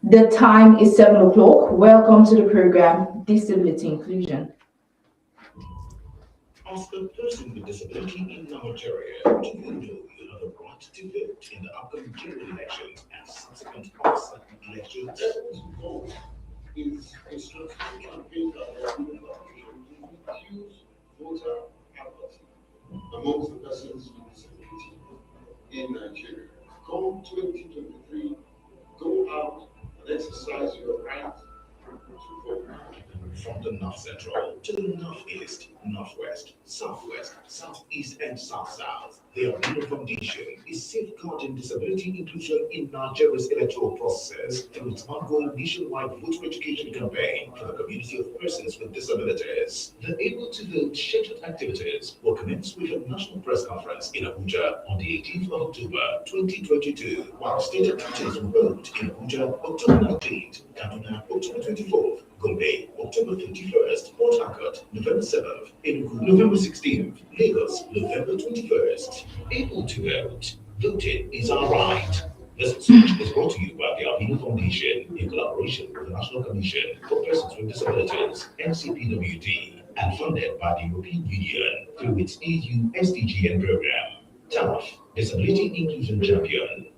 The time is 7 o'clock. Welcome to the program Disability Inclusion. As a person with disability in Nigeria, do you know you have a right to vote in the upcoming general elections and subsequent offset elections? Vote is a strategic campaign that will reduce voter apathy amongst the persons with disability in Nigeria. Come 2023, go out and exercise your right to vote. From the North Central to the Northeast, Northwest, Southwest, Southeast, and South-South, the Albino Foundation is safeguarding disability inclusion in Nigeria's electoral process through its ongoing nationwide voter education campaign for the community of persons with disabilities. The Able to Vote scheduled activities will commence with a national press conference in Abuja on the 18th of October 2022, while state activities will hold in Abuja October 19th, Kaduna October 24th, Gombe, October 31st, Port Harcourt, November 7th, Enugu, November 16th, Lagos, November 21st. Able to vote. Voting is our right. This message is brought to you by the Albino Foundation in collaboration with the National Commission for Persons with Disabilities, NCPWD, and funded by the European Union through its EU SDGN program. TAF, Disability Inclusion Champion.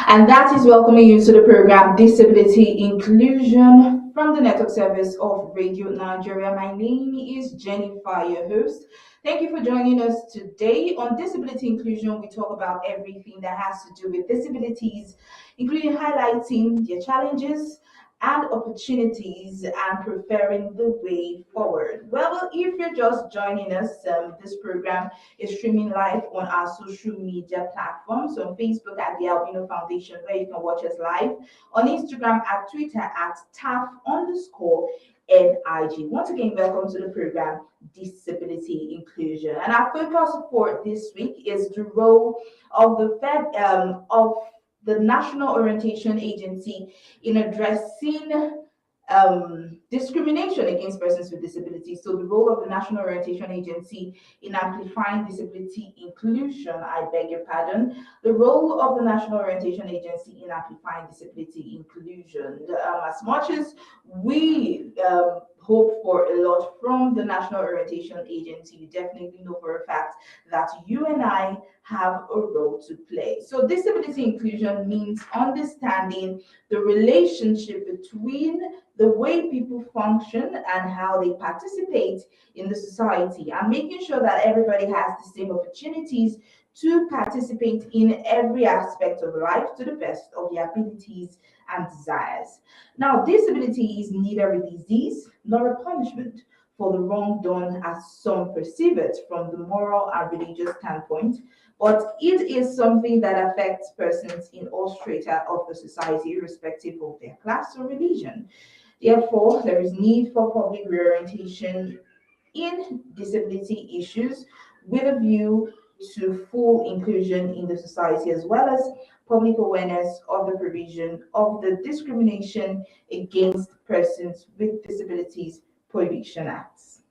And that is welcoming you to the program Disability Inclusion from the network service of Radio Nigeria. My name is Jennifer, your host. Thank you for joining us today. On Disability Inclusion, we talk about everything that has to do with disabilities, including highlighting their challenges and opportunities and preparing the way forward. Well, if you're just joining us, this program is streaming live on our social media platforms. On Facebook at the Albino Foundation, where you can watch us live. On Instagram, at Twitter at TAF_NIG. Once again, welcome to the program Disability Inclusion. And our focus for this week is the role of the National Orientation Agency in addressing discrimination against persons with disabilities. So the role of the National Orientation Agency in amplifying disability inclusion, I beg your pardon, the role of the National Orientation Agency in amplifying disability inclusion. As much as we hope for a lot from the National Orientation Agency, we definitely know for a fact that you and I have a role to play. So disability inclusion means understanding the relationship between the way people function and how they participate in the society, and making sure that everybody has the same opportunities to participate in every aspect of life to the best of their abilities and desires. Now, disability is neither a disease nor a punishment for the wrong done as some perceive it from the moral and religious standpoint, but it is something that affects persons in all strata of the society, irrespective of their class or religion. Therefore, there is need for public reorientation in disability issues with a view to full inclusion in the society, as well as public awareness of the provision of the Discrimination Against Persons with Disabilities Prohibition Acts.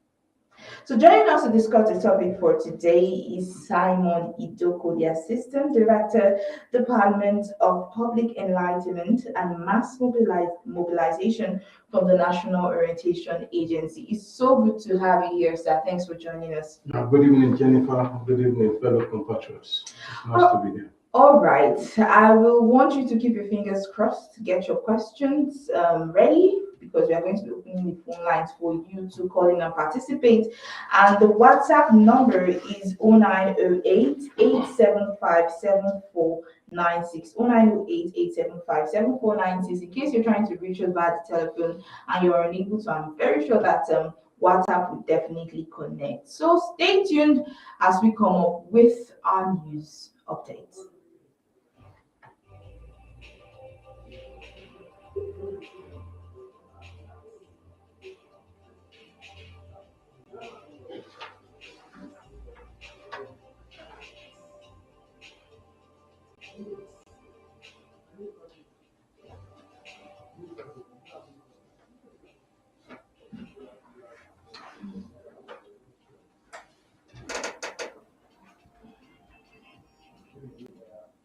So joining us to discuss the topic for today is Simon Idoko, the Assistant Director, Department of Public Enlightenment and Mass Mobilization from the National Orientation Agency. It's so good to have you here, sir. Thanks for joining us. Good evening, Jennifer. Good evening, fellow compatriots. It's nice to be here. All right. I will want you to keep your fingers crossed to get your questions ready, because we are going to be opening the phone lines for you to call in and participate. And the WhatsApp number is 0908 875 875 7496. In case you're trying to reach us via the telephone and you're unable to, I'm very sure that WhatsApp will definitely connect. So stay tuned as we come up with our news updates.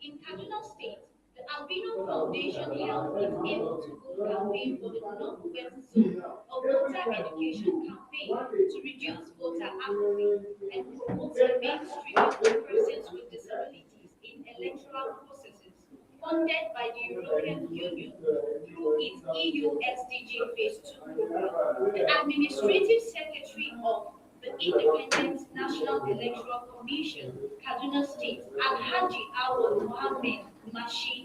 In Kaduna State, the Albino Foundation held its able-to-go campaign for the Northwest Zone of Voter Education Campaign to reduce voter apathy and promote the mainstreaming of persons with disabilities in electoral processes. Funded by the European Union through its EU SDG Phase 2 program, the Administrative Secretary of the Independent National Electoral Commission, Kaduna State, Alhaji Awal Mohammed Mashi,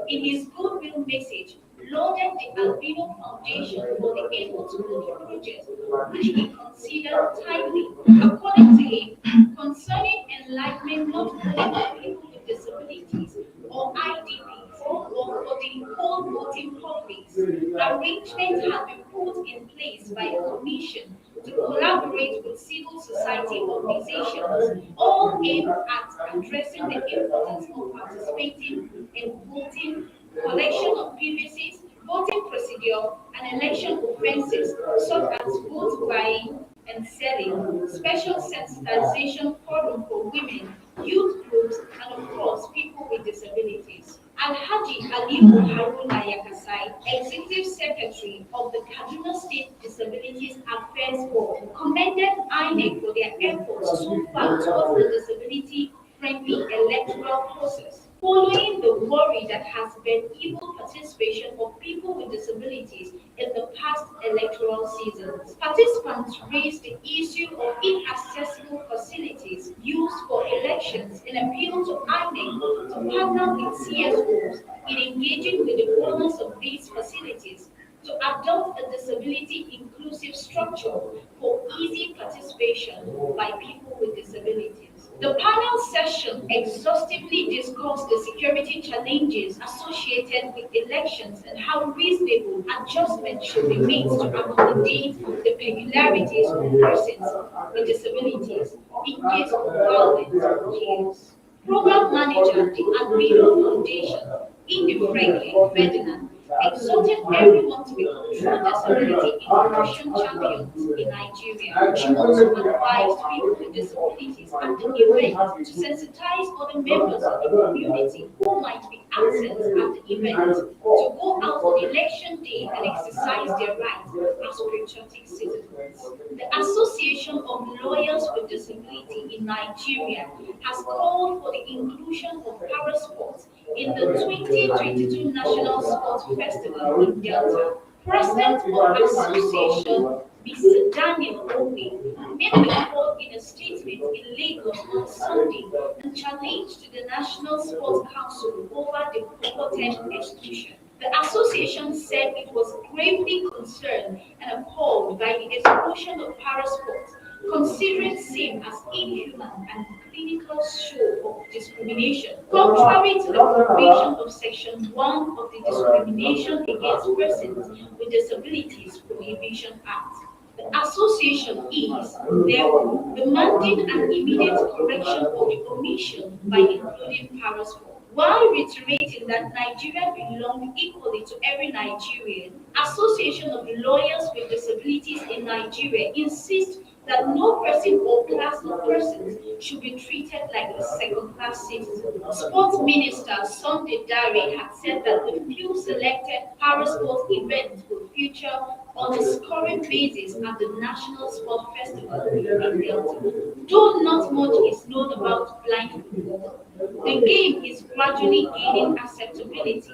in his goodwill message, lauded the Albino Foundation for the Able to Go project, which he considered timely. According to him, concerning enlightenment not only for people with disabilities or IDPs, or for the whole voting publics, arrangements have been put in place by the Commission to collaborate with civil society organizations, all aimed at addressing the importance of participating in voting, collection of grievances, voting procedure, and election offences such as vote buying and selling, special sensitization forum for women, youth groups, and of course, people with disabilities. Alhaji Aliyu Haruna Yakasai, Executive Secretary of the Kaduna State Disabilities Affairs Board, commended INEC for their efforts so far towards the disability-friendly electoral process. Following the worry that has been evil participation of people with disabilities in the past electoral seasons, participants raised the issue of inaccessible facilities used for elections and appealed to INEC to partner with CSOs in engaging with the owners of these facilities to adopt a disability inclusive structure for easy participation by people with disabilities. The panel session exhaustively discussed the security challenges associated with elections and how reasonable adjustments should be made to accommodate the peculiarities of persons with disabilities in case of violence or chaos. Program manager, the Albino Foundation, Indi Franklin Ferdinand, exhorted everyone to become true disability inclusion champions in Nigeria. She also advised people with disabilities at the event to sensitize other members of the community who might be absent at the event to go out on election day and exercise their rights as patriotic citizens. The Association of Lawyers with Disability in Nigeria has called for the inclusion of para sports in the 2022 National Sports Festival in Delta. President of the association, Mr. Daniel Obi, made the call in a statement in Lagos on Sunday and challenged the National Sports Council over the purported exclusion. The association said it was gravely concerned and appalled by the exclusion of parasports, considering same as inhuman and clinical show of discrimination. Contrary to the provision of Section 1 of the Discrimination Against Persons with Disabilities Prohibition Act, the association is, therefore, demanding an immediate correction of the omission by including parasport. While reiterating that Nigeria belongs equally to every Nigerian, Association of Lawyers with Disabilities in Nigeria insists that no person or class of persons should be treated like a second-class citizen. Sports Minister Sunday Dare had said that the few selected para-sports events will feature on a scoring basis at the National Sport Festival in Delta. Though not much is known about blind football, the game is gradually gaining acceptability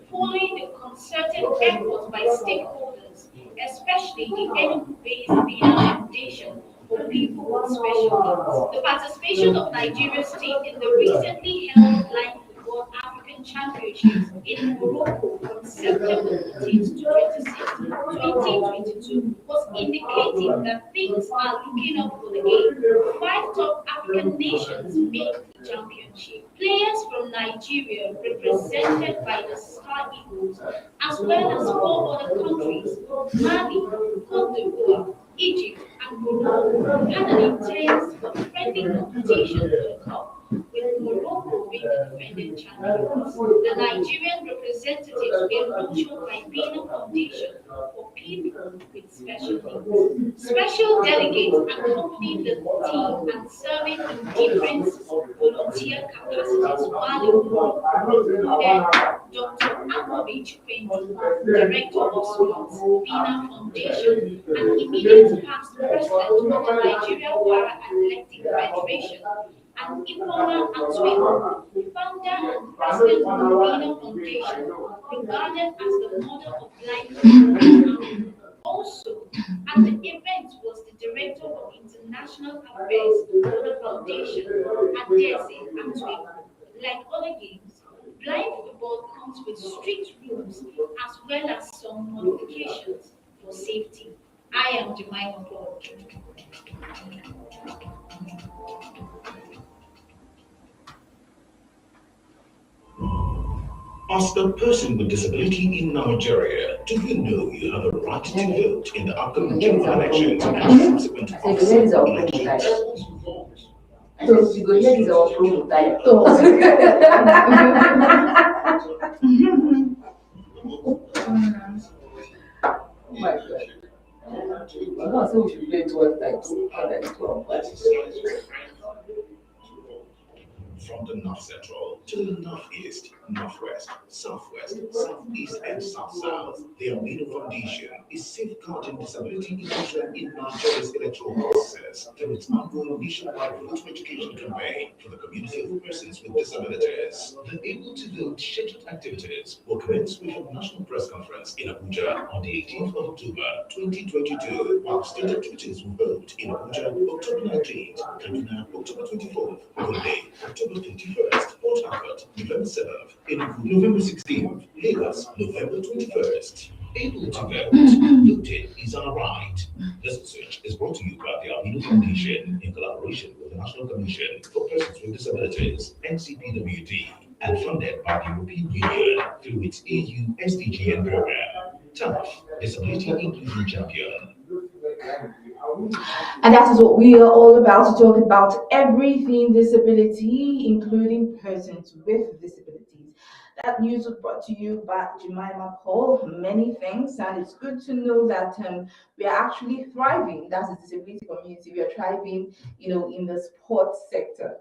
following the concerted efforts by stakeholders, especially the Enugu-based Bina Foundation for people with special needs. The participation of Nigeria State in the recently held Blind Football African Championships in Morocco from September 14th to 26th, 2022 was indicating that things are looking up for the game. 5 top African nations made the championship. Players from Nigeria, represented by the Star Eagles, as well as 4 other countries, Mali, Cote d'Ivoire, Egypt, and Morocco, had an intense but friendly competition for the cup, with Morocco being the defending champions. The Nigerian representatives were nurtured by being a foundation for people with special needs. Special delegates accompanied the team and serving in different volunteer capacities while in Morocco included Dr. Amovic Quendi, Director of Sports, Bina Foundation, and immediate past president of the Nigeria Para Athletic Federation, and Ipona Atwego, founder and president of the Bina Foundation, regarded as the mother of blind people. Also, at the event was the director of international affairs for the foundation, Adese Atwego. Like other games, blind football comes with strict rules as well as some modifications for safety. I am Jemima Paul. As a person with disability in Nigeria, do you know you have a right to vote in the upcoming general elections and subsequent officer elections? So you go here is our promo diet. Oh my god. I'm not saying we should play 12 times. More than 12. From the North Central to the Northeast, Northwest, Southwest, Southeast, and South-South, the Amino Foundation is safeguarding disability inclusion in Nigeria's electoral process through its ongoing nationwide voter education campaign for the community of persons with disabilities. The Able to Vote scheduled activities will commence with a national press conference in Abuja on the 18th of October 2022, while state activities will hold in Abuja October 19th, Kaduna October 24th, Gombe October 21st, Port Harcourt November 7th, Enugu November 16th, Lagos November 21st. Able to vote. Voting is our right. This message is brought to you by the Amino Foundation in collaboration with the National Commission for Persons with Disabilities, NCPWD, and funded by the European Union through its EU SDGN program. TAF, Disability Inclusion Champion. And that is what we are all about, to talk about everything disability, including persons with disabilities. That news was brought to you by Jemima Paul. Many thanks, and it's good to know that we are actually thriving. That's the disability community. We are thriving, in the sports sector.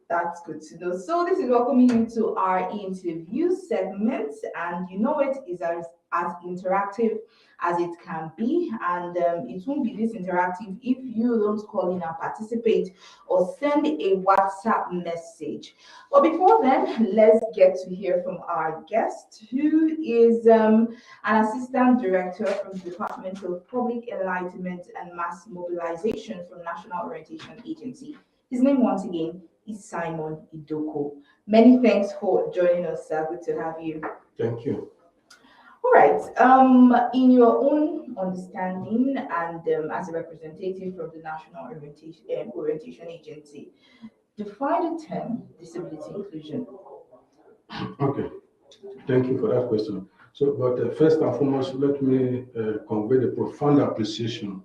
That's good to know. So this is welcoming you to our interview segment, and it is as interactive as it can be, and it won't be this interactive if you don't call in and participate or send a WhatsApp message. But before then, let's get to hear from our guest, who is an assistant director from the Department of Public Enlightenment and Mass Mobilization from National Orientation Agency. His name, once again, is Simon Idoko. Many thanks for joining us, sir. Good to have you. Thank you. All right. In your own understanding and as a representative from the National Orientation Agency, define the term disability inclusion. Okay. Thank you for that question. So, but first and foremost, let me convey the profound appreciation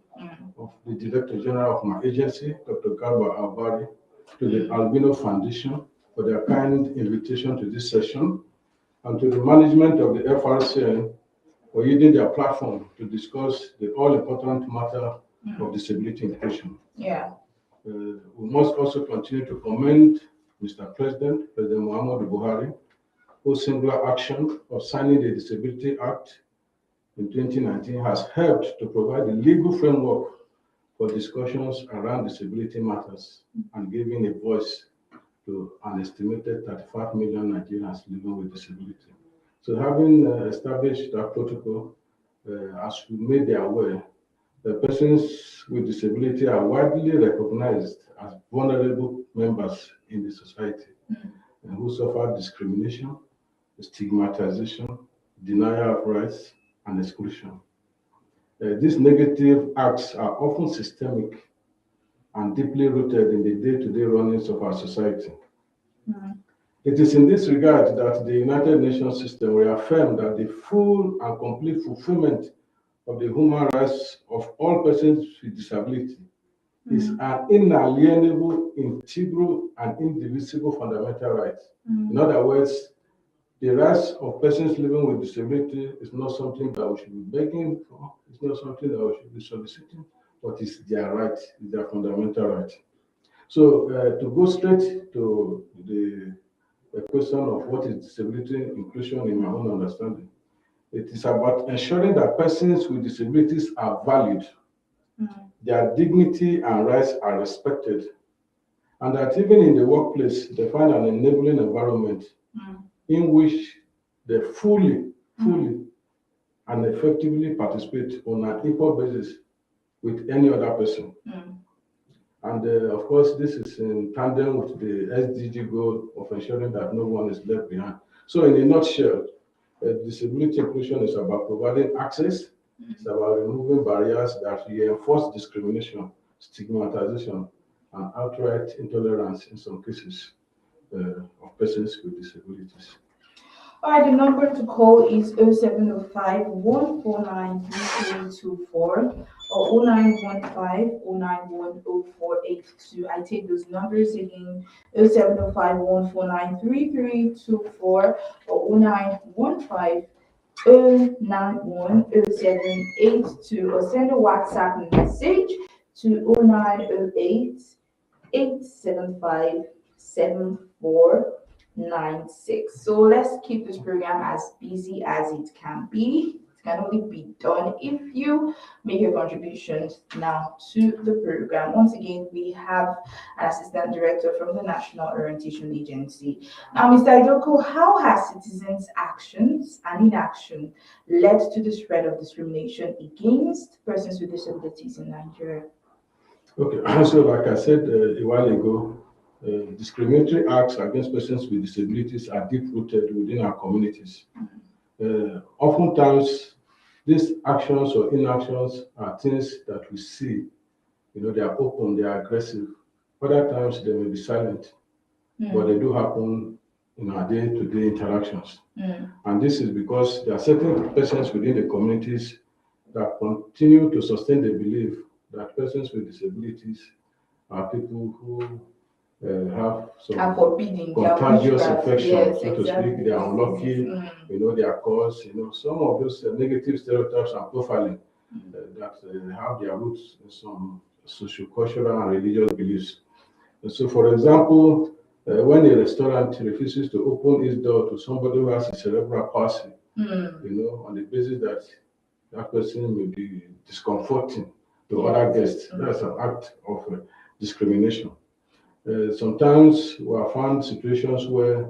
of the Director General of my agency, Dr. Garba Albari, to the Albino Foundation for their kind invitation to this session, and to the management of the FRCN for using their platform to discuss the all-important matter of disability inclusion. Yeah. We must also continue to commend Mr. President Muhammadu Buhari, whose singular action of signing the Disability Act in 2019 has helped to provide the legal framework for discussions around disability matters and giving a voice to an estimated 35 million Nigerians living with disability. So having established that protocol, as we made their way, the persons with disability are widely recognized as vulnerable members in the society and who suffer discrimination, stigmatization, denial of rights, and exclusion. These negative acts are often systemic and deeply rooted in the day-to-day runnings of our society. It is in this regard that the United Nations system reaffirmed that the full and complete fulfillment of the human rights of all persons with disability is an inalienable, integral, and indivisible fundamental right. In other words, the rights of persons living with disability is not something that we should be begging for, it's not something that we should be soliciting, but it's their right, it's their fundamental right. So to go straight to the question of what is disability inclusion in my own understanding, it is about ensuring that persons with disabilities are valued, their dignity and rights are respected, and that even in the workplace, they find an enabling environment in which they fully and effectively participate on an equal basis with any other person. And of course, this is in tandem with the SDG goal of ensuring that no one is left behind. So in a nutshell, disability inclusion is about providing access, it's about removing barriers that reinforce discrimination, stigmatization, and outright intolerance in some cases of persons with disabilities. All right, the number to call is 0705 149 3324 or 0915 0910482. I take those numbers again: 0705 149 3324 or 0915 0910782, or send a WhatsApp message to 0908 875 7496. So let's keep this program as busy as it can be. It can only be done if you make your contributions now to the program. Once again, we have an assistant director from the National Orientation Agency. Now, Mr. Idoko, how has citizens' actions and inaction led to the spread of discrimination against persons with disabilities in Nigeria? Okay, so like I said a while ago, discriminatory acts against persons with disabilities are deep-rooted within our communities. Oftentimes, these actions or inactions are things that we see. They are open, they are aggressive. Other times, they may be silent, but they do happen in our day-to-day interactions. And this is because there are certain persons within the communities that continue to sustain the belief that persons with disabilities are people who have some contagious infection, so to speak. They are unlucky, they are caused, some of those negative stereotypes and profiling that have their roots in some socio-cultural and religious beliefs. And so, for example, when a restaurant refuses to open its door to somebody who has a cerebral palsy, on the basis that that person may be discomforting to other guests, that's an act of discrimination. Sometimes we have found situations where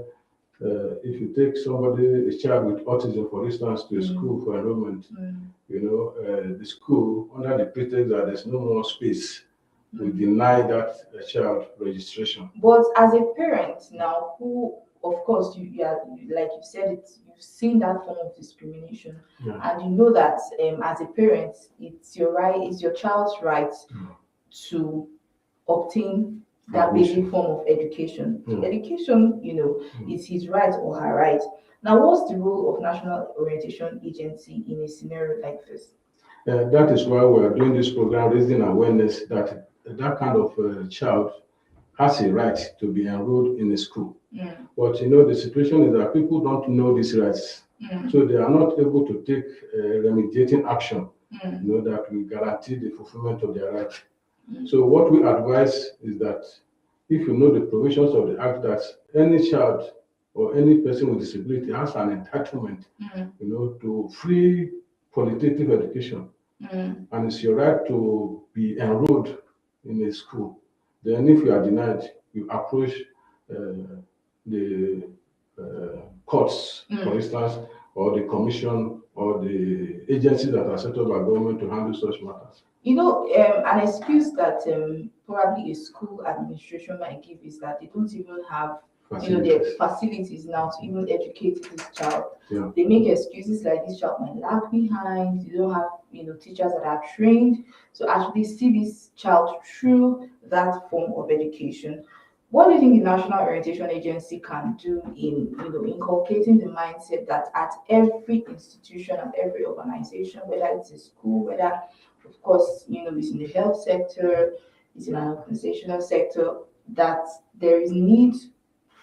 if you take somebody, a child with autism, for instance, to a school for enrollment, the school, under the pretext that there's no more space, will deny that child registration. But as a parent now, who, of course, you are, like you said, you've seen that form of discrimination, and you know that as a parent, it's your right, it's your child's right to obtain that basic form of education. Education, is his right or her right. Now, what's the role of National Orientation Agency in a scenario like this? That is why we are doing this program, raising awareness that that kind of child has a right to be enrolled in a school. But the situation is that people don't know these rights, so they are not able to take remediating action, that will guarantee the fulfillment of their rights. So what we advise is that if you know the provisions of the act, that any child or any person with disability has an entitlement, to free qualitative education, and it's your right to be enrolled in a school. Then if you are denied, you approach the courts, for instance, or the commission, or the agencies that are set up by government to handle such matters. An excuse that probably a school administration might give is that they don't even have their facilities now to even educate this child. Yeah. They make excuses like this child might lag behind, you don't have teachers that are trained to actually see this child through that form of education. What do you think the National Orientation Agency can do in inculcating the mindset that at every institution, at every organization, whether it's a school, whether of course it's in the health sector, it's in an organizational sector, that there is need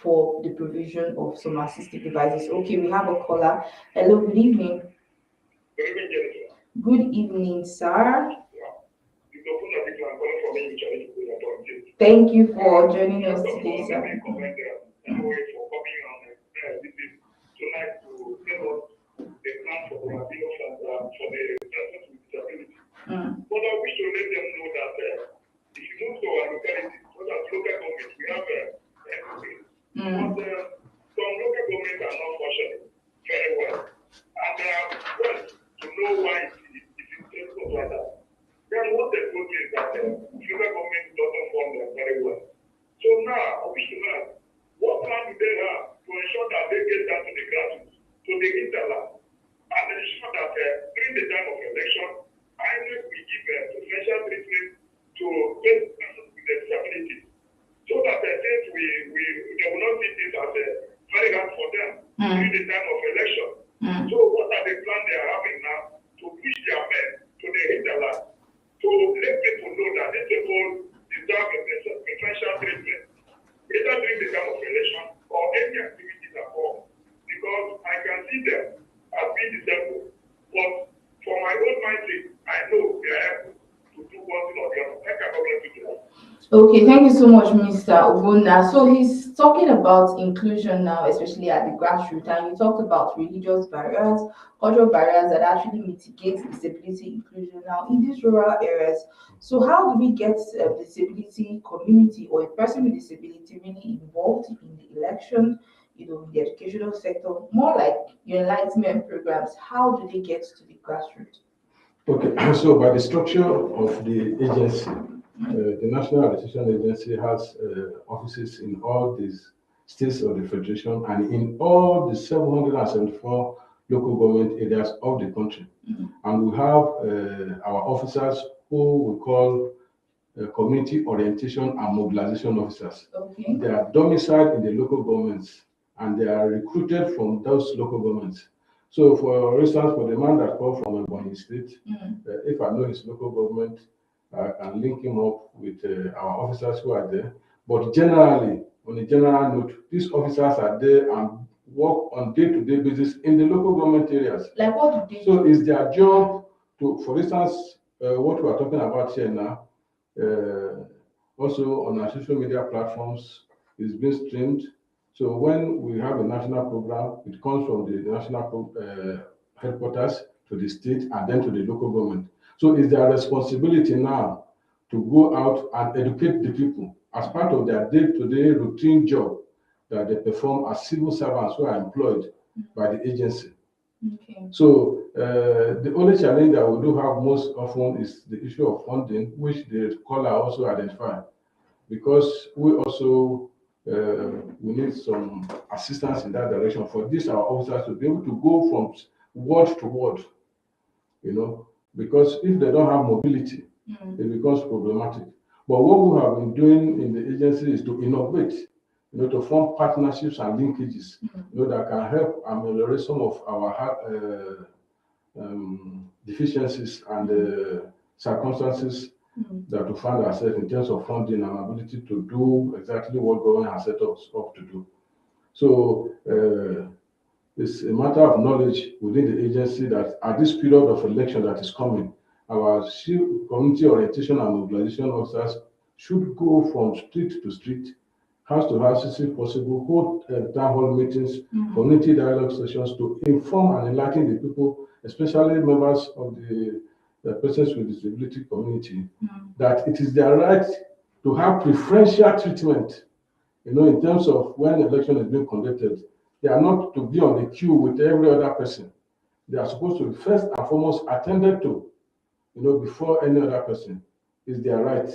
for the provision of some assistive devices. Okay, we have a caller. Hello, good evening. Good evening, sir. Thank you for joining us today, sir. But I wish to let them know that if you move to our locality, so that local government, we have everything. But some local governments are not functioning very well. And they are well to know why it is difficult like that. Then what they told me is that local government doesn't fund them very well. So now, I wish to know, what plan do they have to ensure that they get down to the grassroots, to the hinterland, and ensure that during the time of election, I think we give preferential treatment to get persons with disabilities, so that since they will not see this as very hard for them during the time of election. So what are the plans they are having now to push their men to the hinterland, to let people know that these people deserve preferential treatment, either during the time of election or any activities at all? Because I can see them as being disabled, but for my own mindset, I know they are able to do one thing or the other. I cannot let you do that. Okay, thank you so much, Mr. Obunda. So he's talking about inclusion now, especially at the grassroots, and you talked about religious barriers, cultural barriers that actually mitigate disability inclusion now in these rural areas. So how do we get a disability community or a person with disability really involved in the election, in the educational sector, more like your enlightenment programs? How do they get to the grassroots? Okay, so by the structure of the agency, the National Orientation Agency has offices in all these states of the Federation and in all the 774 local government areas of the country. And we have our officers who we call community orientation and mobilization officers. Okay. They are domiciled in the local governments and they are recruited from those local governments. So for instance, for the man that comes from Ebonyi State, if I know his local government, I can link him up with our officers who are there. But generally, on a general note, these officers are there and work on day-to-day basis in the local government areas. Like what do they So it's their job to, for instance, what we are talking about here now, also on our social media platforms, is being streamed. So when we have a national program, it comes from the national headquarters to the state and then to the local government. So it's their responsibility now to go out and educate the people as part of their day-to-day routine job that they perform as civil servants who are employed by the agency. Okay. So the only challenge that we do have most often is the issue of funding, which the caller also identified, because we also we need some assistance in that direction for these our officers to be able to go from ward to ward, because if they don't have mobility, it becomes problematic. But what we have been doing in the agency is to innovate, to form partnerships and linkages, that can help ameliorate some of our deficiencies and circumstances that we find ourselves in terms of funding and ability to do exactly what government has set us up to do. So it's a matter of knowledge within the agency that at this period of election that is coming, our community orientation and mobilization officers should go from street to street, house to house, if possible, hold town hall meetings, community dialogue sessions to inform and enlighten the people, especially members of the persons with disability community, that it is their right to have preferential treatment, in terms of when election is being conducted. They are not to be on the queue with every other person. They are supposed to be first and foremost attended to, before any other person. It's their right.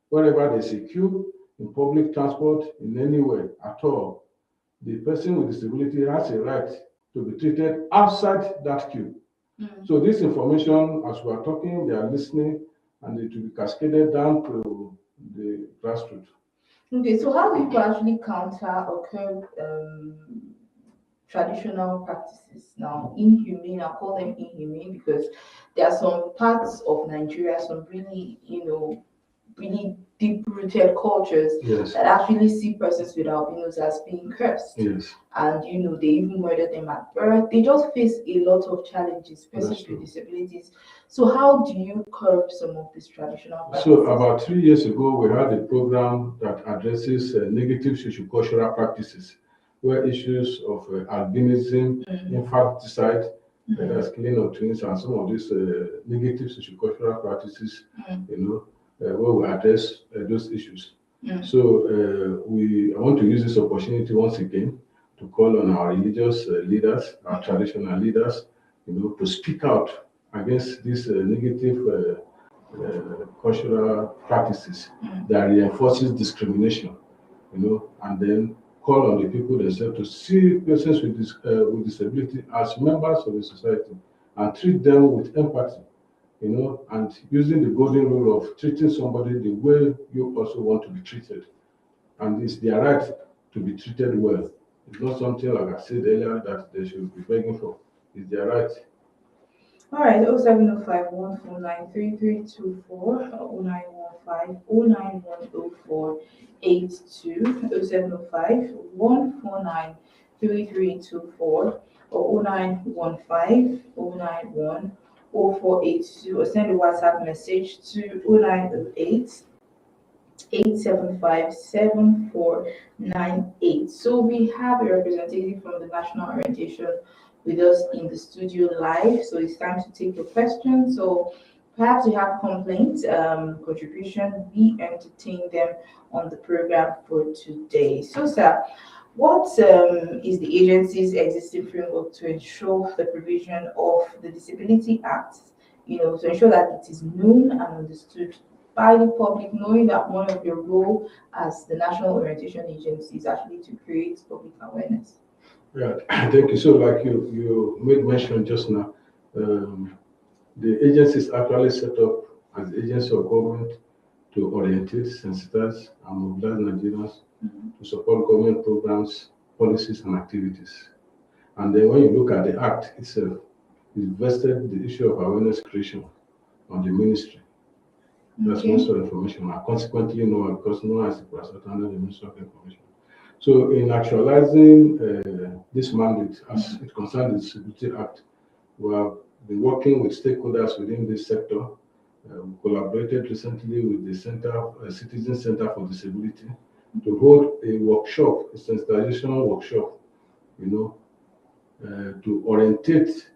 Wherever there's a queue, in public transport, in any way at all, the person with disability has a right to be treated outside that queue. So this information, as we are talking, they are listening, and it will be cascaded down to the grassroots. Okay, so how do you actually counter or curb traditional practices? Now, inhumane, I'll call them inhumane because there are some parts of Nigeria, some really, really deep-rooted cultures Yes. that actually see persons with albinos as being cursed. Yes. And they even murder them at birth. They just face a lot of challenges, persons That's with true. disabilities. So how do you curb some of these traditional practices? So about 3 years ago, we had a program that addresses negative sociocultural practices, where issues of albinism, infanticide, that's killing of twins, and some of these negative sociocultural practices, where we address those issues. So I want to use this opportunity once again to call on our religious leaders, our traditional leaders, to speak out against these negative cultural practices that reinforces discrimination, and then call on the people themselves to see persons with disability as members of the society and treat them with empathy, and using the golden rule of treating somebody the way you also want to be treated. And it's their right to be treated well. It's not something, like I said earlier, that they should be begging for. It's their right. All right, 0705 149 3324, 0915 09104 82, 0705 149 3324, or 0915 091 0482, or send a WhatsApp message to 0908 875 7498. So we have a representative from the National Orientation with us in the studio live. So it's time to take your questions. So perhaps you have complaints, contribution, we entertain them on the program for today. So sir, what is the agency's existing framework to ensure the provision of the Disability Act, to ensure that it is known and understood by the public, knowing that one of your role as the National Orientation Agency is actually to create public awareness? Yeah, thank you. So like you made mention just now, the agency is actually set up as the agency of government to orientate, sensitize, and mobilize Nigerians to support government programs, policies, and activities. And then when you look at the act itself, it vested the issue of awareness creation on the ministry. That's Ministry of Information, and consequently, because no one is under the Ministry of Information. So, in actualizing this mandate, as it concerns the Disability Act, we have been working with stakeholders within this sector. We collaborated recently with the Citizen Center for Disability to hold a workshop, a sensitization workshop, to orientate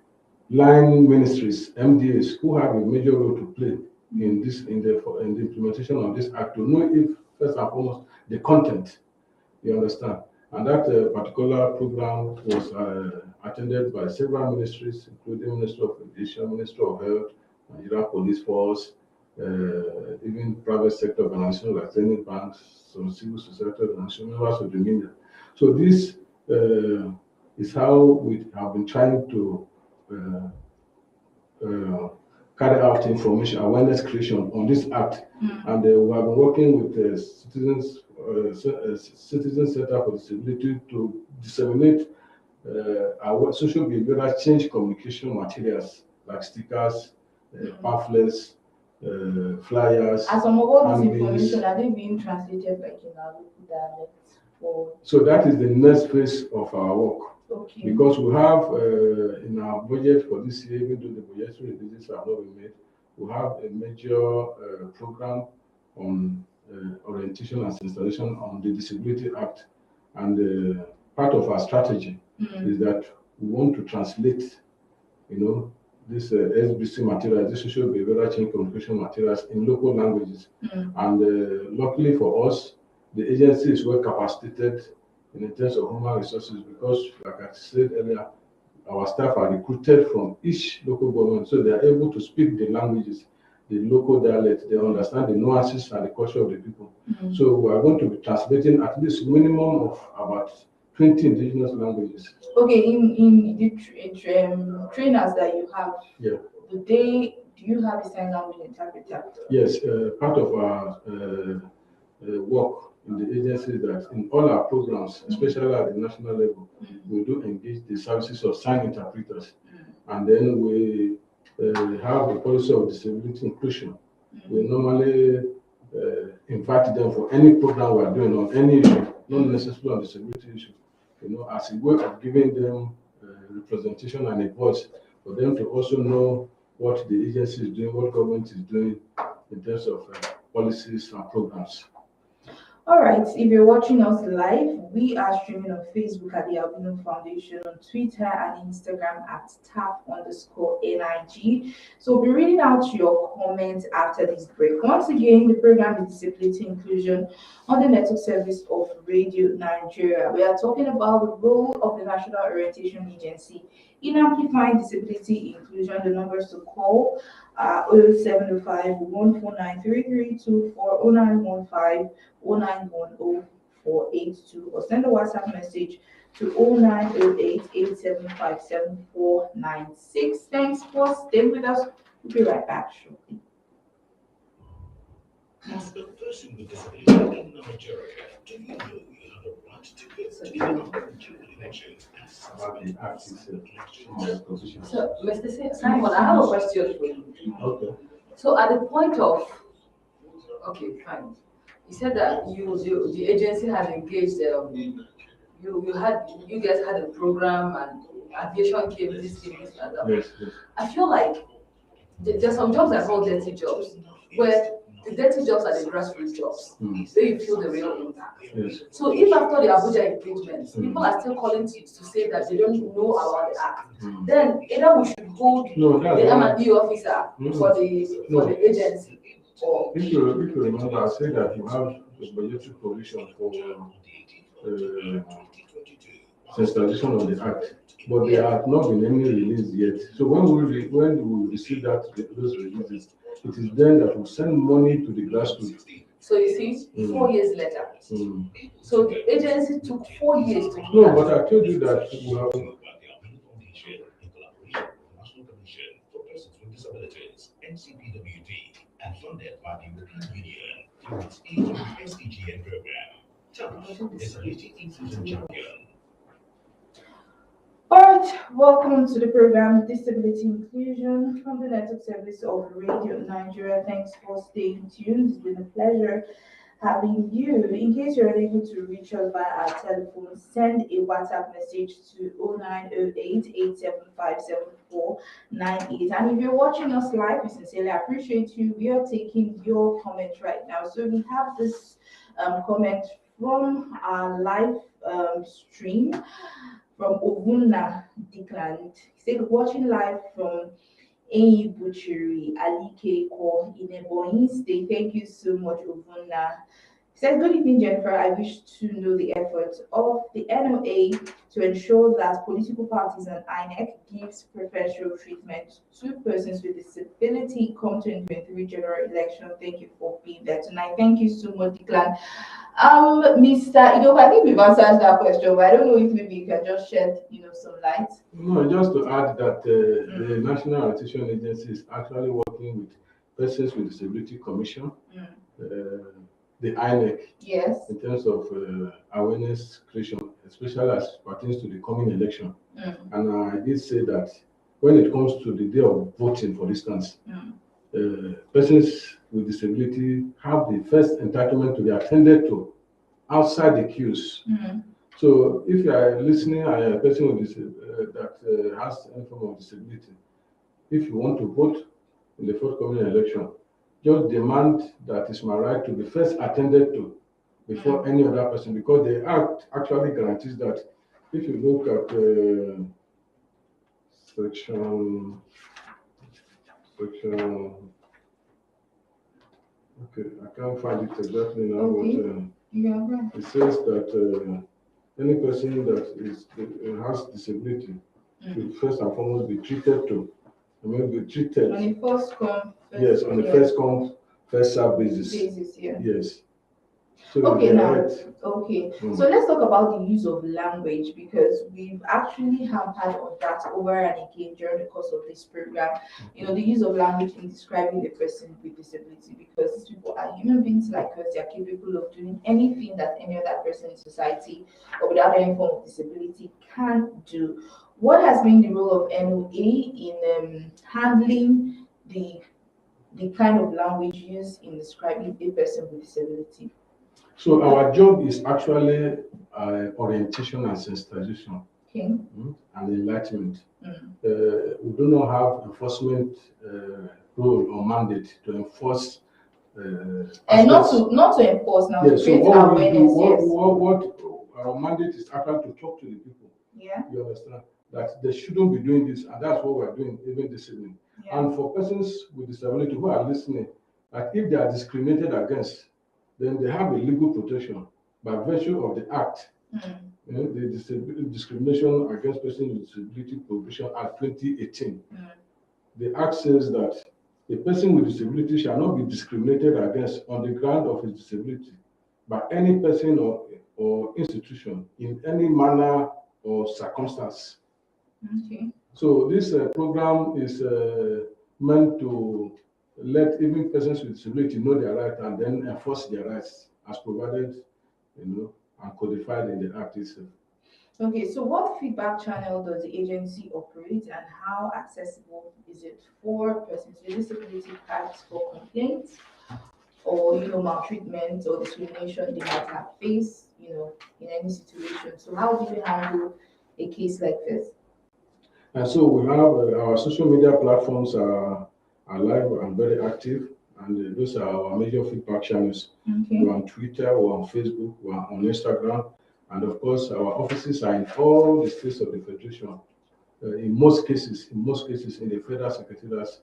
line ministries, MDAs, who have a major role to play in the implementation of this act, to know if, first and foremost, the content, you understand. And that particular program was attended by several ministries, including Ministry of Education, Ministry of Health, Nigeria Police Force, even private sector organizations like Zenith banks, some civil society organizations, members of the media. So this is how we have been trying to carry out information awareness creation on this act, and we have been working with the Citizen Center for Disability to disseminate our social behavioral change communication materials like stickers, pamphlets, flyers. As some of all this information, are they being translated like in our local dialect? So that is the next phase of our work. Okay. Because we have in our budget for this year, even though the budgetary revisions have not been made, we have a major program on orientation and sensitization on the Disability Act. And part of our strategy is that we want to translate, this SBC materials, this social behavioral change communication materials in local languages. And luckily for us, the agency is well capacitated in terms of human resources, because, like I said earlier, our staff are recruited from each local government, so they are able to speak the languages, the local dialect, they understand the nuances and the culture of the people. So we are going to be translating at least minimum of about 20 indigenous languages. Okay, in the trainers that you have, Yeah. do you have a sign language interpreter? Yes, part of our work in the agency is that in all our programs, especially at the national level, we do engage the services of sign interpreters, and then we have the policy of disability inclusion. We normally invite them for any program we are doing on any issue, not necessarily on disability issue, as a way of giving them representation and a voice for them to also know what the agency is doing, what government is doing in terms of policies and programs. All right, if you're watching us live, we are streaming on Facebook at the Albino Foundation, on Twitter and Instagram at TAF_NIG. So we'll be reading out your comments after this break. Once again, the program is Disability Inclusion on the network service of Radio Nigeria. We are talking about the role of the National Orientation Agency in amplifying disability inclusion. The numbers to call are 0705 149 3324, 0915 0910 482, or send a WhatsApp message to 0908 875 7496. Thanks for staying with us. We'll be right back shortly. As a person with disability in Nigeria, do you know you have a right to vote in the general elections? So, Mr. Simon, I have a question for you. Okay. So, at the point of, okay, fine. You said that the agency has engaged. You guys had a program and aviation came, this thing, this and that. Yes, yes. I feel like there's some jobs that are called dirty jobs, where the dirty jobs are the grassroots jobs, where you feel the real impact. Yes. So if after the Abuja engagement, people are still calling to say that they don't know about the act, then either we should hold the M&E officer for the agency, or If you remember, I said that you have a budgetary provision for sensitization of the act, but there have not been any release yet. So when we receive those releases, it is then that we send money to the grassroots. So you see, 4 years later. So the agency took 4 years to do No, that. but I told you that we have. NCPWD, and funded by the European Union through its EU SDGN program. Disability Inclusion Champion. All right, welcome to the program Disability Inclusion from the network service of Radio Nigeria. Thanks for staying tuned. It's been a pleasure having you. In case you're unable to reach us via our telephone, send a WhatsApp message to 0908 875 7498. And if you're watching us live, we sincerely appreciate you. We are taking your comments right now. So we have this comment from our live stream from Ovuna Dickland. He said, watching live from Enyi Butchery, Alike Ko in Ebonyi State. Thank you so much, Ovuna. He said, good evening, Jennifer. I wish to know the efforts of the NOA to ensure that political parties and INEC gives preferential treatment to persons with disability come 2023 general election. Thank you for being there tonight. Thank you so much, Declan. Mr. Ido, I think we've answered that question, but I don't know if maybe you can just shed, some light. No, just to add that the National Orientation Agency is actually working with Persons with Disability Commission, the INEC, yes, in terms of awareness creation, especially as pertains to the coming election. And I did say that when it comes to the day of voting, for instance, persons with disability have the first entitlement to be attended to outside the queues. So if you are listening and you're a person with that has any form of disability, if you want to vote in the forthcoming election, just demand that it's my right to be first attended to before any other person, because the act actually guarantees that. If you look at section, okay, I can't find it exactly now, but it says that any person that has disability should first and foremost be treated to. Be treated. On the first come, yes, on the first come, first serve basis. Yeah. Yes. So Okay, they're now, right. okay. So let's talk about the use of language, because we've actually hampered on that over and again during the course of this program. You know, the use of language in describing a person with disability, because these people are human beings like us. They are capable of doing anything that any other person in society or without any form of disability can do. What has been the role of NOA in handling the kind of language used in describing a person with disability? So our job is actually orientation and sensitization, Okay. and enlightenment. We do not have enforcement role or mandate to enforce. And not to enforce now, to So create what we do, awareness. Yes. what our mandate is actually to talk to the people. Yeah. You understand that they shouldn't be doing this, and that's what we're doing even this evening. Yeah. And for persons with disability who are listening, that if they are discriminated against, then they have a legal protection by virtue of the act. You know, the Discrimination Against Persons with Disability Prohibition Act 2018. The act says that a person with disability shall not be discriminated against on the ground of his disability by any person or institution in any manner or circumstance. Okay. So this program is meant to let even persons with disability know their rights and then enforce their rights as provided, and codified in the act itself. Okay, so what feedback channel does the agency operate, and how accessible is it for persons with disability, perhaps for complaints or maltreatment or discrimination they might have faced, in any situation? So how do you handle a case like this? And so we have our social media platforms are live and very active, and those are our major feedback channels. Okay. We're on Twitter, we're on Facebook, we're on Instagram, and of course our offices are in all the states of the Federation. In most cases, in the federal secretariats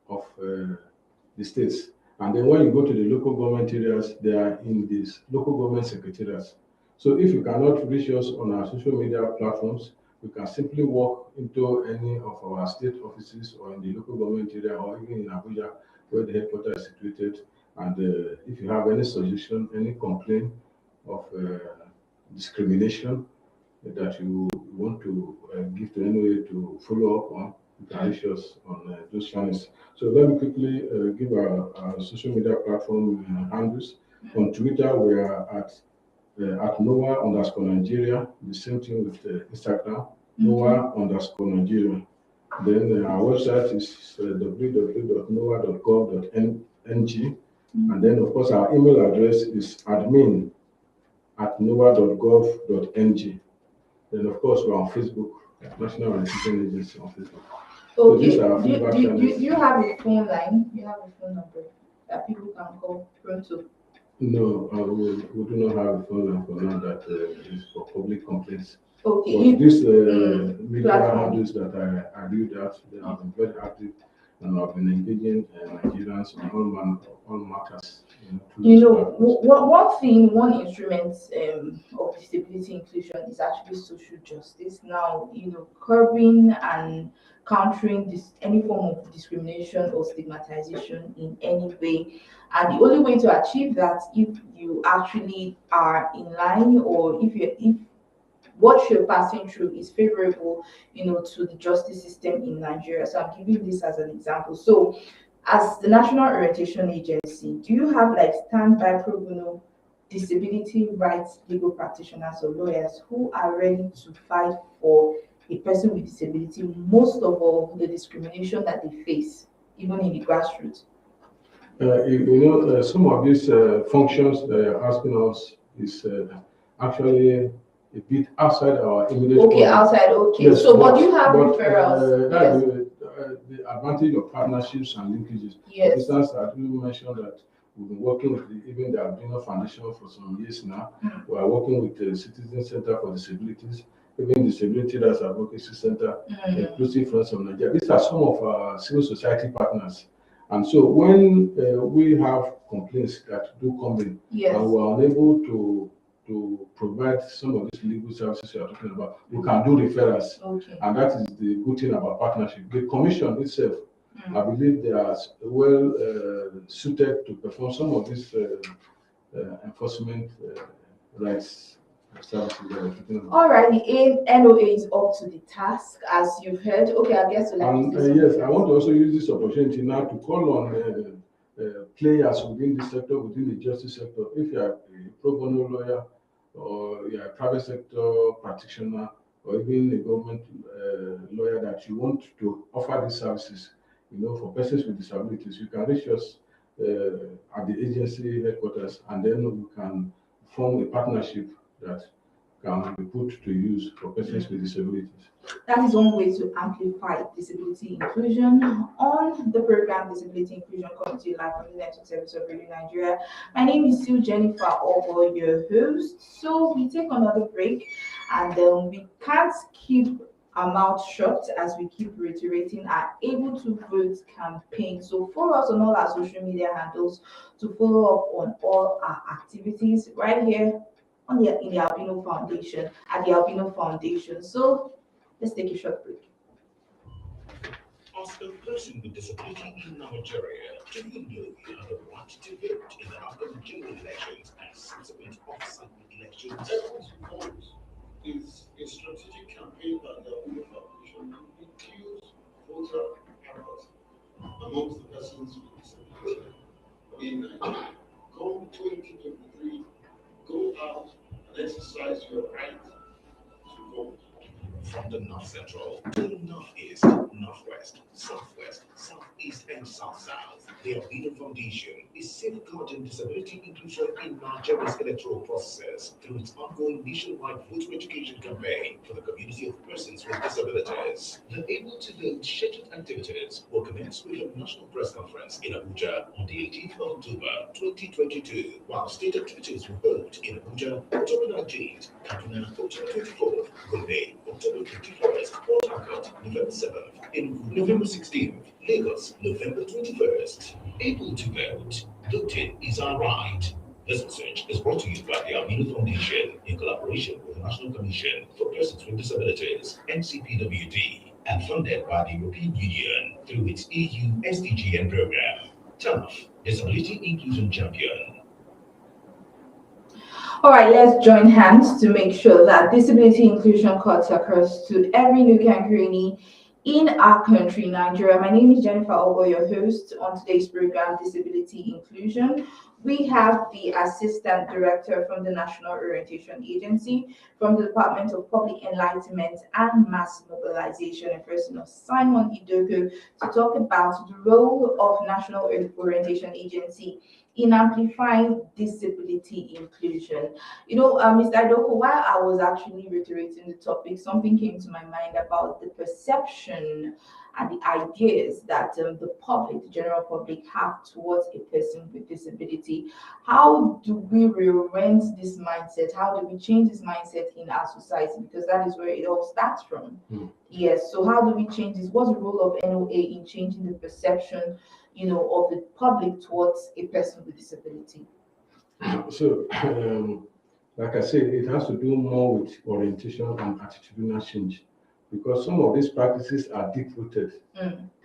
of the states. And then when you go to the local government areas, they are in these local government secretariats. So if you cannot reach us on our social media platforms, you can simply walk into any of our state offices or in the local government area or even in Abuja, where the headquarters is situated. And if you have any suggestion, any complaint of discrimination that you want to give to NOA to follow up on, you can reach us on those channels. So let me quickly give our social media platform handles. On Twitter, we are at NOA_Nigeria. The same thing with Instagram, NOA_Nigeria. Then our website is www.noa.gov.ng. And then, of course, our email address is admin@noa.gov.ng. Then, of course, we're on Facebook, National Orientation Agency on Facebook. Okay. So do you have a phone line? You have a phone number that people can call pronto? No, we do not have a phone line for now that is for public complaints. Okay. But these media handles that I read out, they have been very active and have been engaging Nigerians on all matters. One instrument of disability inclusion is actually social justice. Now, curbing and countering any form of discrimination or stigmatization in any way. And the only way to achieve that, if you actually are in line, or if what you're passing through is favorable, to the justice system in Nigeria. So I'm giving this as an example. So as the National Orientation Agency, do you have standby pro bono disability rights legal practitioners or lawyers who are ready to fight for a person with disability, most of all the discrimination that they face, even in the grassroots? Some of these functions you're asking us is actually a bit outside our immediate. Okay, outside. Okay. Yes, so, but you have referrals. That's the advantage of partnerships and linkages. Yes. For instance, I do mention that we've been working with even the Albino Foundation for some years now. We are working with the Citizen Center for Disabilities, even Disability Rights Advocacy Center, Inclusive Friends of Nigeria. These are some of our civil society partners. And so when we have complaints that do come in, yes, and we are unable to provide some of these legal services you are talking about, we can do referrals. Okay. And that is the good thing about partnership. The commission itself, I believe they are well suited to perform some of these enforcement rights services that we're talking about. Alrighty, NOA is up to the task, as you've heard. Okay, I guess yes, I want to also use this opportunity now to call on players within the sector, within the justice sector. If you are a pro bono lawyer, or you are a private sector practitioner, or even a government lawyer that you want to offer these services, for persons with disabilities, you can reach us at the agency headquarters, and then we can form a partnership that can be put to use for persons with disabilities. That is one way to amplify disability inclusion. On the program Disability Inclusion Committee live from the Network Service of Radio Nigeria, my name is still Jennifer Obo, your host. So we take another break, and we can't keep our mouth shut as we keep reiterating our Able to Vote campaign. So follow us on all our social media handles to follow up on all our activities right here in the Albino Foundation, at the Albino Foundation. So let's take a short break. As a person with disability in Nigeria, do you know you have the right to vote in the upcoming general elections and subsequent off-cycle elections? Able to Vote is a strategic campaign by the Albino Foundation to reduce voter apathy amongst the persons with disability in Nigeria. Come 2023, go out and exercise your right to vote. From the North Central to the Northeast, Northwest, Southwest, Southeast, and South-South, the Albino Foundation is safeguarding disability inclusion in Nigeria's electoral processes through its ongoing nationwide voter education campaign for the community of persons with disabilities. The Able to Vote scheduled activities will commence with a national press conference in Abuja on the 18th of October 2022, while state activities will hold in Abuja October 19th, Kaduna October 24th, Gombe October 21st, Port Harcourt November 7th, in November 16th, Lagos November 21st. Able to vote. Voting is our right. This message is brought to you by the Albino Foundation in collaboration with the National Commission for Persons with Disabilities, NCPWD, and funded by the European Union through its EU SDGN program. TANF, Disability Inclusion Champion. All right, let's join hands to make sure that disability inclusion cuts across to every nook and cranny in our country, Nigeria. My name is Jennifer Ogo, your host on today's program, Disability Inclusion. We have the Assistant Director from the National Orientation Agency, from the Department of Public Enlightenment and Mass Mobilization, in person of Simon Idoko, to talk about the role of National Orientation Agency in amplifying disability inclusion. Mr. Idoko, while I was actually reiterating the topic, something came to my mind about the perception and the ideas that the public, the general public, have towards a person with disability. How do we reorient this mindset? How do we change this mindset in our society? Because that is where it all starts from. Yes. So how do we change this? What's the role of NOA in changing the perception, of the public towards a person with disability? So, like I said, it has to do more with orientation and attitudinal change, because some of these practices are deep-rooted,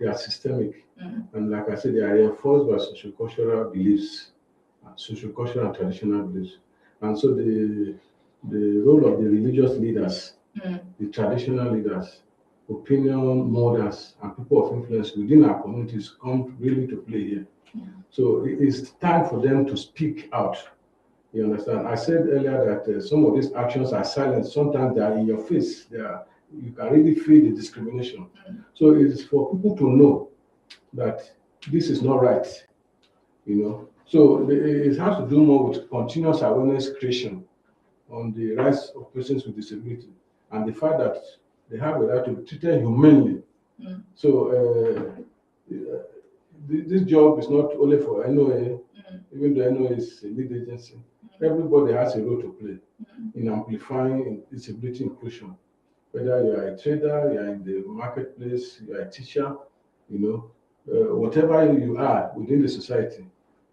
they are systemic, and like I said, they are reinforced by sociocultural beliefs, sociocultural and traditional beliefs. And so the role of the religious leaders, the traditional leaders, opinion molders, and people of influence within our communities come really to play here. So it's time for them to speak out. You understand? I said earlier that some of these actions are silent. Sometimes they are in your face. You can really feel the discrimination. So it's for people to know that this is not right. So it has to do more with continuous awareness creation on the rights of persons with disability and the fact that they have a right to be treated humanely. So this job is not only for NOA, even though NOA is a lead agency. Everybody has a role to play in amplifying disability inclusion. Whether you are a trader, you are in the marketplace, you are a teacher, whatever you are within the society,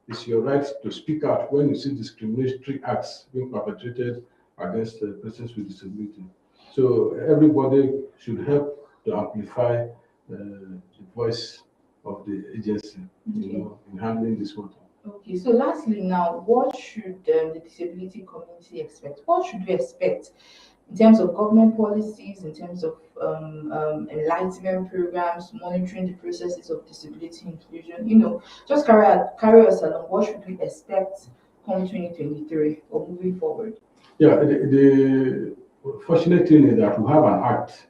it's your right to speak out when you see discriminatory acts being perpetrated against persons with disability. So everybody should help to amplify the voice of the agency, in handling this matter. Okay, so lastly now, what should the disability community expect? What should we expect in terms of government policies, in terms of enlightenment programs, monitoring the processes of disability inclusion? Just carry us along. What should we expect come 2023 or moving forward? Yeah, the fortunate thing is that we have an act,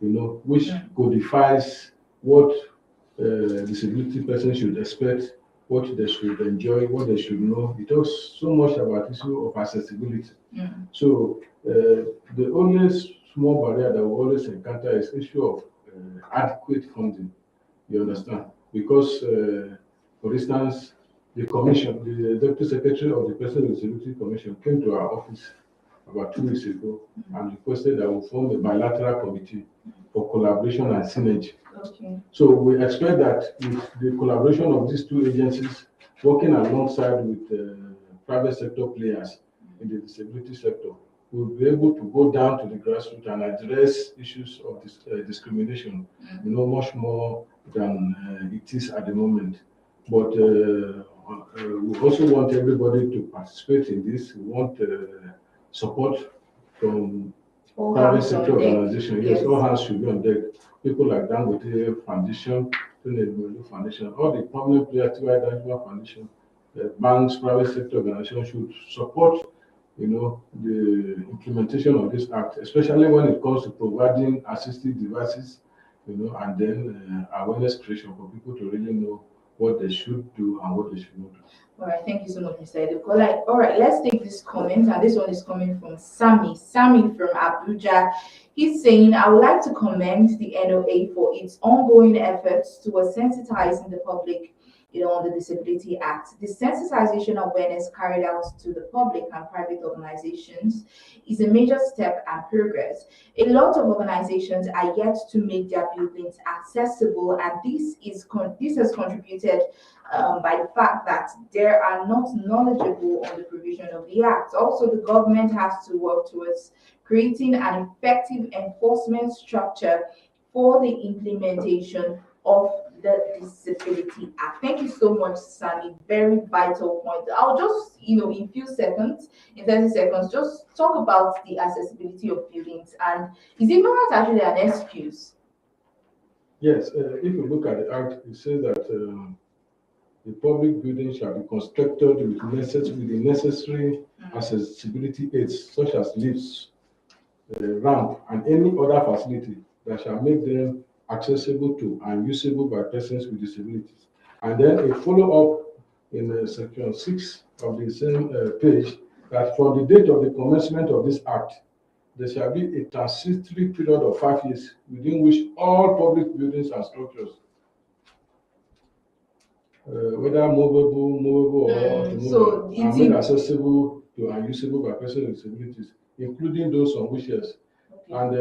which codifies what disability persons should expect, what they should enjoy, what they should know. It talks so much about issue of accessibility. So the only small barrier that we always encounter is issue of adequate funding. You understand? Because, for instance, the commission, the deputy secretary of the Person with Disability Commission came to our office about 2 weeks ago and requested that we form a bilateral committee for collaboration and synergy. Okay. So we expect that with the collaboration of these two agencies, working alongside with private sector players in the disability sector, we'll be able to go down to the grassroots and address issues of this, discrimination, much more than it is at the moment. But we also want everybody to participate in this. We want support from private sector organization. Yes, all hands should be on deck. People like Dangote Foundation, Foundation, all the prominent players, T.Y. Foundation, banks, private sector organizations should support, the implementation of this act, especially when it comes to providing assistive devices, and then awareness creation for people to really know what they should do and what they should not do. All right, thank you so much, Mr. Edo. All right, let's take this comment, and this one is coming from Sammy. Sammy from Abuja. He's saying, I would like to commend the NOA for its ongoing efforts towards sensitizing the public, on the Disability Act. The sensitization awareness carried out to the public and private organizations is a major step and progress. A lot of organizations are yet to make their buildings accessible, and this has contributed by the fact that they are not knowledgeable on the provision of the Act. Also, the government has to work towards creating an effective enforcement structure for the implementation of the Disability Act. Thank you so much, Sammy. Very vital point. I'll just, in 30 seconds, just talk about the accessibility of buildings. And is ignorance actually an excuse? Yes, if you look at the Act, it says that the public building shall be constructed with the necessary accessibility aids, such as lifts, ramp, and any other facility that shall make them accessible to and usable by persons with disabilities. And then a follow-up in section 6 of the same page, that from the date of the commencement of this act, there shall be a transitory period of 5 years within which all public buildings and structures, whether movable or immovable, are made accessible to and usable by persons with disabilities, including those on wheelchairs. And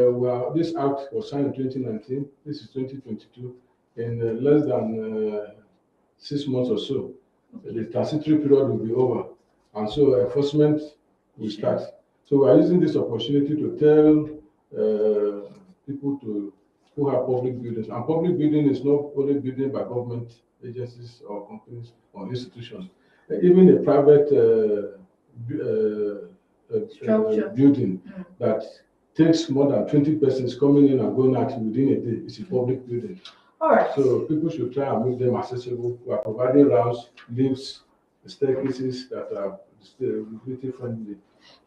this act was signed in 2019. This is 2022. In less than 6 months or so, the transitory period will be over, and so enforcement will start. So we are using this opportunity to tell people who have public buildings. And public building is not only building by government agencies or companies or institutions. Even a private building that takes more than 20 persons coming in and going out within a day is a public building. All right. So people should try and make them accessible. We are providing ramps, lifts, staircases that are disability friendly.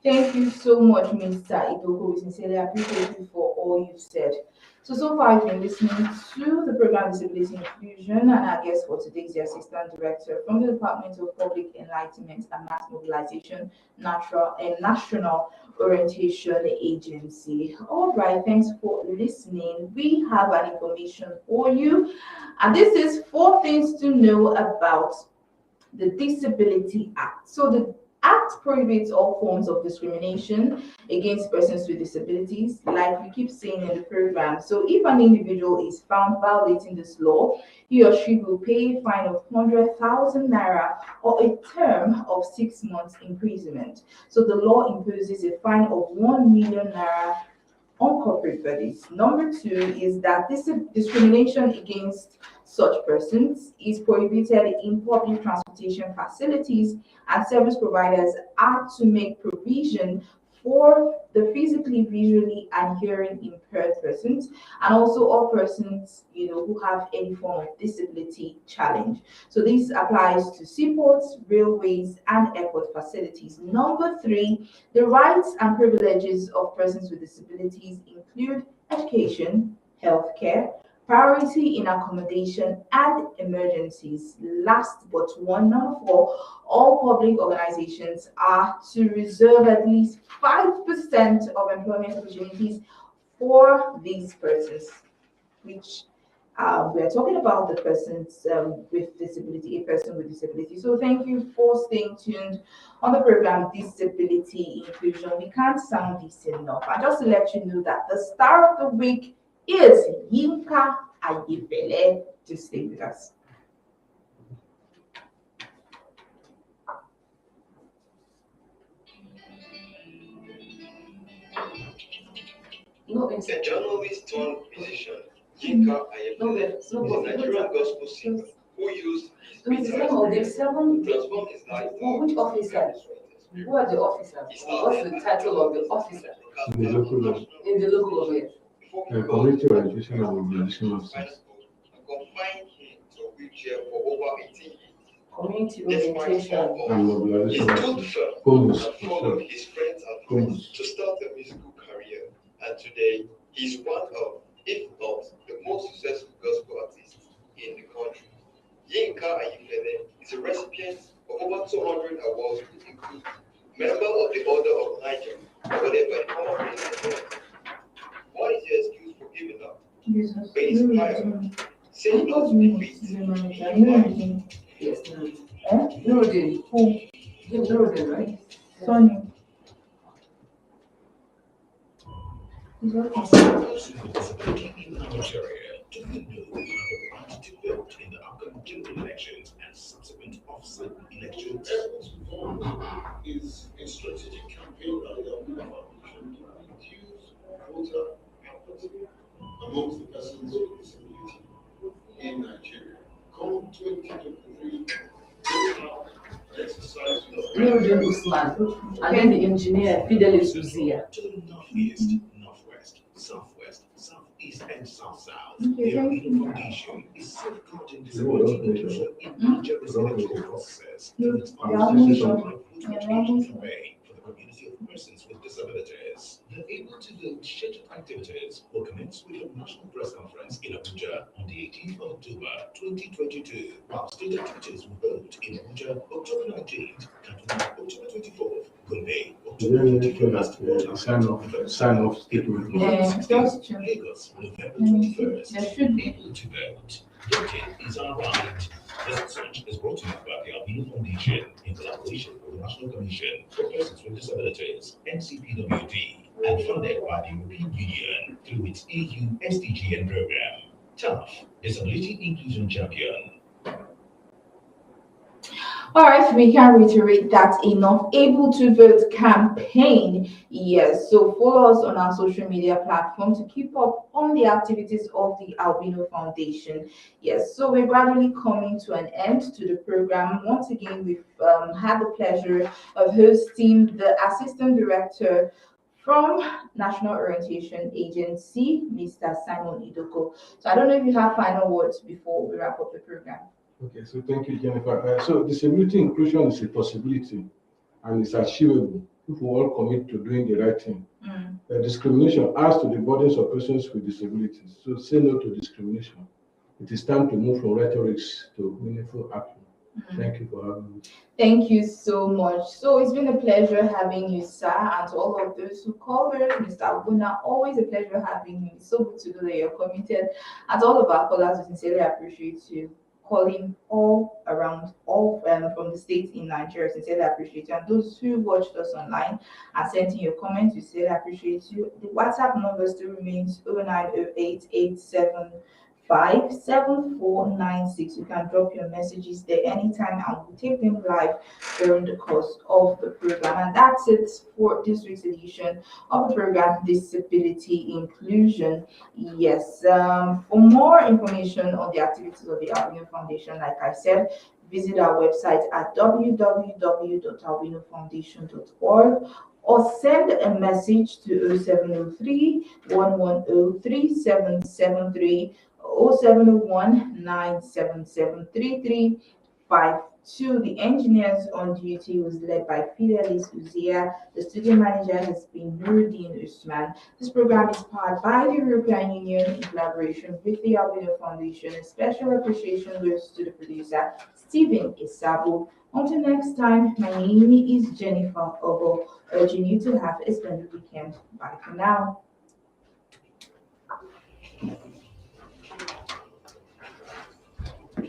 Thank you so much, Mr. Idoko. We sincerely appreciate you for all you've said. So far, you've been listening to the program Disability Inclusion, and our guest for today is the Assistant Director from the Department of Public Enlightenment and Mass Mobilization, National Orientation Agency. All right, thanks for listening. We have an information for you, and this is 4 things to know about the Disability Act. So the Act prohibits all forms of discrimination against persons with disabilities, like we keep saying in the program. So if an individual is found violating this law, he or she will pay a fine of 100,000 naira or a term of 6 months imprisonment. So the law imposes a fine of 1 million naira on corporate bodies. Number two is that this discrimination against such persons is prohibited in public transportation facilities, and service providers are to make provision for the physically, visually, and hearing impaired persons, and also all persons, who have any form of disability challenge. So this applies to seaports, railways, and airport facilities. Number three, the rights and privileges of persons with disabilities include education, healthcare, priority in accommodation, and emergencies. Last but one, number four, all public organizations are to reserve at least 5% of employment opportunities for these persons, which we are talking about the persons with disability, a person with disability. So thank you for staying tuned on the program Disability Inclusion. We can't sound this enough. And just to let you know that the star of the week is Yinka Ayefele. To stay with us. A journalist turned musician, Yinka Ayefele, is a Nigerian gospel singer who used his guitar to transform his life. Which officer? Who are the officers? What's the title of the officer? In the local law. In the local government. Community organization and mobilization officers. Confined him to a wheelchair for over 18 years. Community orientation and mobilization he stood officers. firm and followed his friends and friends to start a musical career. And today, he's one of, if not the most successful gospel artists in the country. Yinka Ayefele is a recipient of over 200 awards, including member of the Order of Niger, awarded by the former president. What is your excuse for giving up? Be inspired. Say no to defeat. Yes, Nuruddin. Who? Nuruddin, right? Sonia. Persons with disability in Nigeria, do you know you have the right to vote in the upcoming general elections and subsequent off-cycle elections? Is a strategic campaign by the Foundation to reduce voter apathy amongst the persons with disability in Nigeria. Come 2023, exercise Nuruddin Usman. And then the engineer, Fidelis Uzia. To the northeast, northwest, southwest, southeast, and south-south, the Albino Foundation is safeguarding disability inclusion in Nigeria's electoral process through its participation in campaign for the community of persons with disabilities. The Able to Vote scheduled activities will commence with the National Press Conference in Abuja on the 18th of October 2022, while state activities will hold in Abuja October 19th, Kaduna October 24th, Gombe October 21st, sign off statement. Lagos November 21st. There should be. Able to Vote. Voting is our right. This message is brought to you by the Albino Foundation in collaboration with the National Commission for Persons with Disabilities, NCPWD, and funded by the European Union through its EU SDGN program. TAF, Disability Inclusion Champion. All right, we can reiterate that enough. Able to Vote campaign. Yes, so follow us on our social media platform to keep up on the activities of the Albino Foundation. Yes, so we're gradually coming to an end to the program. Once again, we've had the pleasure of hosting the Assistant Director from National Orientation Agency, Mr. Simon Idoko. So I don't know if you have final words before we wrap up the program. Okay, so thank you, Jennifer. So disability inclusion is a possibility and it's achievable if we all commit to doing the right thing. Discrimination adds to the burdens of persons with disabilities. So say no to discrimination. It is time to move from rhetorics to meaningful action. Thank you for having me. Thank you so much. So it's been a pleasure having you, sir, and to all of those who covered, Mr. Abuna, always a pleasure having you. It's so good to know that you're committed. And to all of our callers, we sincerely appreciate you calling all around, all from the states in Nigeria. Sincerely appreciate you. And those who watched us online and sent in your comments, we sincerely appreciate you. The WhatsApp number still remains 0908 57496. You can drop your messages there anytime and we'll take them live during the course of the program. And that's it for this week's edition of the program Disability Inclusion. Yes, for more information on the activities of the Albino Foundation, like I said, visit our website at www.albinofoundation.org or send a message to 0703 110 3773 0701 977 The engineers on duty was led by Fidelis Uzia. The studio manager has been Nuruddin Usman. This program is powered by the European Union in collaboration with the Albino Foundation. A special appreciation goes to the producer, Stephen Isabo. Until next time, my name is Jennifer Ogo, urging you to have a splendid weekend. Bye for now.